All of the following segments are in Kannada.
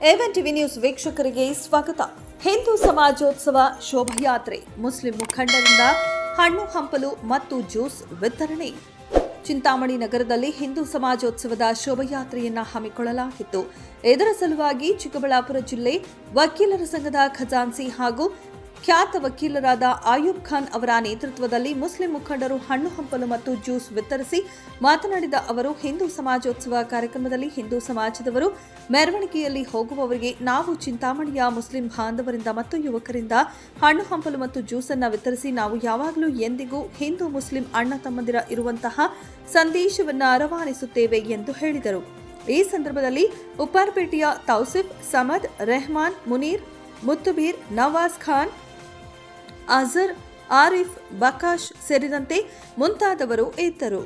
ಎವನ್ ಟಿವಿ ನ್ಯೂಸ್ ವೀಕ್ಷಕರಿಗೆ ಸ್ವಾಗತ. ಹಿಂದೂ ಸಮಾಜೋತ್ಸವ ಶೋಭಾಯಾತ್ರೆ, ಮುಸ್ಲಿಂ ಮುಖಂಡರಿಂದ ಹಣ್ಣು ಹಂಪಲು ಮತ್ತು ಜ್ಯೂಸ್ ವಿತರಣೆ. ಚಿಂತಾಮಣಿ ನಗರದಲ್ಲಿ ಹಿಂದೂ ಸಮಾಜೋತ್ಸವದ ಶೋಭಾಯಾತ್ರೆಯನ್ನ ಹಮ್ಮಿಕೊಳ್ಳಲಾಗಿತ್ತು. ಇದರ ಸಲುವಾಗಿ ಚಿಕ್ಕಬಳ್ಳಾಪುರ ಜಿಲ್ಲೆ ವಕೀಲರ ಸಂಘದ ಖಜಾನ್ಸಿ ಹಾಗೂ ಖ್ಯಾತ ವಕೀಲರಾದ ಆಯೂಬ್ ಖಾನ್ ಅವರ ನೇತೃತ್ವದಲ್ಲಿ ಮುಸ್ಲಿಂ ಮುಖಂಡರು ಹಣ್ಣು ಹಂಪಲು ಮತ್ತು ಜ್ಯೂಸ್ ವಿತರಿಸಿ ಮಾತನಾಡಿದ ಅವರು, ಹಿಂದೂ ಸಮಾಜೋತ್ಸವ ಕಾರ್ಯಕ್ರಮದಲ್ಲಿ ಹಿಂದೂ ಸಮಾಜದವರು ಮೆರವಣಿಗೆಯಲ್ಲಿ ಹೋಗುವವರಿಗೆ ನಾವು ಚಿಂತಾಮಣಿಯ ಮುಸ್ಲಿಂ ಬಾಂಧವರಿಂದ ಮತ್ತು ಯುವಕರಿಂದ ಹಣ್ಣು ಹಂಪಲು ಮತ್ತು ಜ್ಯೂಸ್ ಅನ್ನು ವಿತರಿಸಿ ನಾವು ಯಾವಾಗಲೂ ಎಂದಿಗೂ ಹಿಂದೂ ಮುಸ್ಲಿಂ ಅಣ್ಣ ತಮ್ಮಂದಿರ ಇರುವಂತಹ ಸಂದೇಶವನ್ನು ರವಾನಿಸುತ್ತೇವೆ ಎಂದು ಹೇಳಿದರು. ಈ ಸಂದರ್ಭದಲ್ಲಿ ಉಪ್ಪಾರಪೇಟೆಯ ತೌಸಿಫ್, ಸಮದ್, ರೆಹಮಾನ್, ಮುನೀರ್, ಮುತ್ತುಬೀರ್, ನವಾಜ್ ಖಾನ್, ಅಜರ್, ಆರಿಫ್, ಬಕಾಶ್ ಸೇರಿದಂತೆ ಮುಂತಾದವರು ಇದ್ದರು.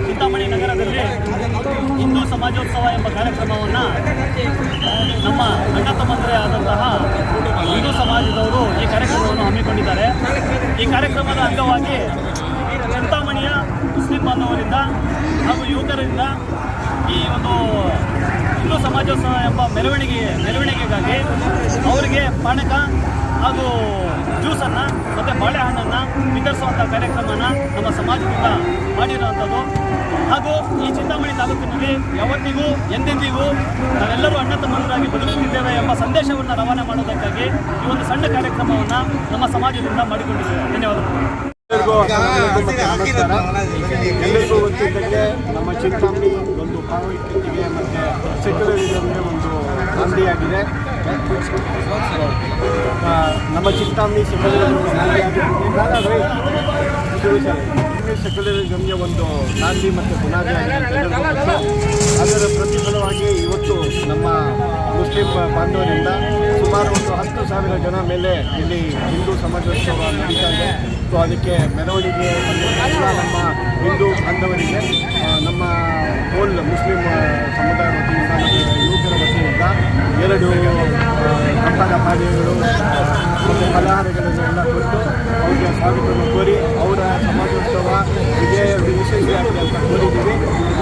ಚಿಂತಾಮಣಿ ನಗರದಲ್ಲಿ ಹಿಂದೂ ಸಮಾಜೋತ್ಸವ ಎಂಬ ಕಾರ್ಯಕ್ರಮವನ್ನು ನಮ್ಮ ಅಣ್ಣ ತಮ್ಮಂದಿರೇ ಆದಂತಹ ಹಿಂದೂ ಸಮಾಜದವರು ಈ ಕಾರ್ಯಕ್ರಮವನ್ನು ಹಮ್ಮಿಕೊಂಡಿದ್ದಾರೆ. ಈ ಕಾರ್ಯಕ್ರಮದ ಅಂಗವಾಗಿ ಚಿಂತಾಮಣಿಯ ಮುಸ್ಲಿಂ ಬಾಂಧವರಿಂದ ಹಾಗೂ ಯುವಕರಿಂದ ಈ ಒಂದು ಹಿಂದೂ ಸಮಾಜೋತ್ಸವ ಎಂಬ ಮೆರವಣಿಗೆಗಾಗಿ ಅವರಿಗೆ ಪಾನಕ ಹಾಗೂ ಜ್ಯೂಸನ್ನು ಮತ್ತು ಬಾಳೆಹಣ್ಣನ್ನು ವಿತರಿಸುವಂಥ ಕಾರ್ಯಕ್ರಮನ ನಮ್ಮ ಸಮಾಜದಿಂದ ಮಾಡಿರುವಂಥದ್ದು. ಹಾಗೂ ಈ ಚಿಂತಾಮಣಿ ತಾಲೂಕಿನಲ್ಲಿ ಯಾವತ್ತಿಗೂ ಎಂದೆಂದಿಗೂ ನಾವೆಲ್ಲರೂ ಅಣ್ಣ ತಮ್ಮಂದರಾಗಿ ಬದುಕುತ್ತಿದ್ದೇವೆ ಎಂಬ ಸಂದೇಶವನ್ನು ರವಾನೆ ಮಾಡೋದಕ್ಕಾಗಿ ಈ ಒಂದು ಸಣ್ಣ ಕಾರ್ಯಕ್ರಮವನ್ನು ನಮ್ಮ ಸಮಾಜದಿಂದ ಮಾಡಿಕೊಂಡಿದ್ದೇವೆ. ಧನ್ಯವಾದಗಳು. ಎಲ್ಲರಿಗೂ ಗೊತ್ತಿದ್ದಂಗೆ ನಮ್ಮ ಚಿಂತಾಮಣಿ ಒಂದು ಭಾವೈಕ್ಯತೆಗೆ ಮತ್ತು ಸೆಕ್ಯುಲರಿಸಮ್ಗೆ ಒಂದು ನಾಂದಿಯಾಗಿದೆ. ನಮ್ಮ ಚಿಂತಾಮಣಿ ಸೆಕ್ಯುಲರಿಸಮ್ಗೆ ಒಂದು ನಾಂದಿ ಮತ್ತು ಬುನಾದಿ ಅದರ ಪ್ರತಿಫಲವಾಗಿ ಇವತ್ತು ನಮ್ಮ ಮುಸ್ಲಿಂ ಬಾಂಧವರಿಂದ ಸುಮಾರು ಒಂದು 10,000 ಜನ ಮೇಲೆ ಇಲ್ಲಿ ಹಿಂದೂ ಸಮಾಜೋತ್ಸವ ನಡೀತಾ ಇದೆ. ಸೊ ಅದಕ್ಕೆ ಮೆರವಣಿಗೆ ಎಲ್ಲ ನಮ್ಮ ಹಿಂದೂ ಬಾಂಧವರಿಗೆ ನಮ್ಮ ಹೋಲ್ ಮುಸ್ಲಿಂ ಸಮುದಾಯ ವತಿಯಿಂದ ಮತ್ತು ಯುವಕರ ವತಿಯಿಂದ 2 ಹಬ್ಬದ ಪಾನೀಯಗಳು ಮತ್ತು ಫಲಹಾರಗಳನ್ನೆಲ್ಲ ಕೊಟ್ಟು ಅವರಿಗೆ ಸ್ವಾಗತವನ್ನು ಕೋರಿ ಅವರ ಸಮಾಜೋತ್ಸವ ಇದೇ ಯಶಸ್ವಿಯಾಗಿದೆ ಅಂತ ಕೋರಿದ್ದೀವಿ.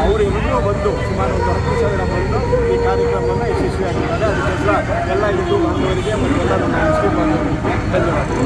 ಅವರು ಇನ್ನೂ ಬಂದು ಸುಮಾರು ಒಂದು 10,000 ಬಂದು ಈ ಕಾರ್ಯಕ್ರಮವನ್ನು ಯಶಸ್ವಿಯಾಗಿದ್ದಾರೆ. ಅದಕ್ಕೆಲ್ಲ ಎಲ್ಲ ಹಿಂದೂ ಬಾಂಧವರಿಗೆ ಮತ್ತು ಎಲ್ಲ ನಮ್ಮ ಮುಸ್ಲಿಂ ಬಾಂಧವರಿಗೆ ಧನ್ಯವಾದ.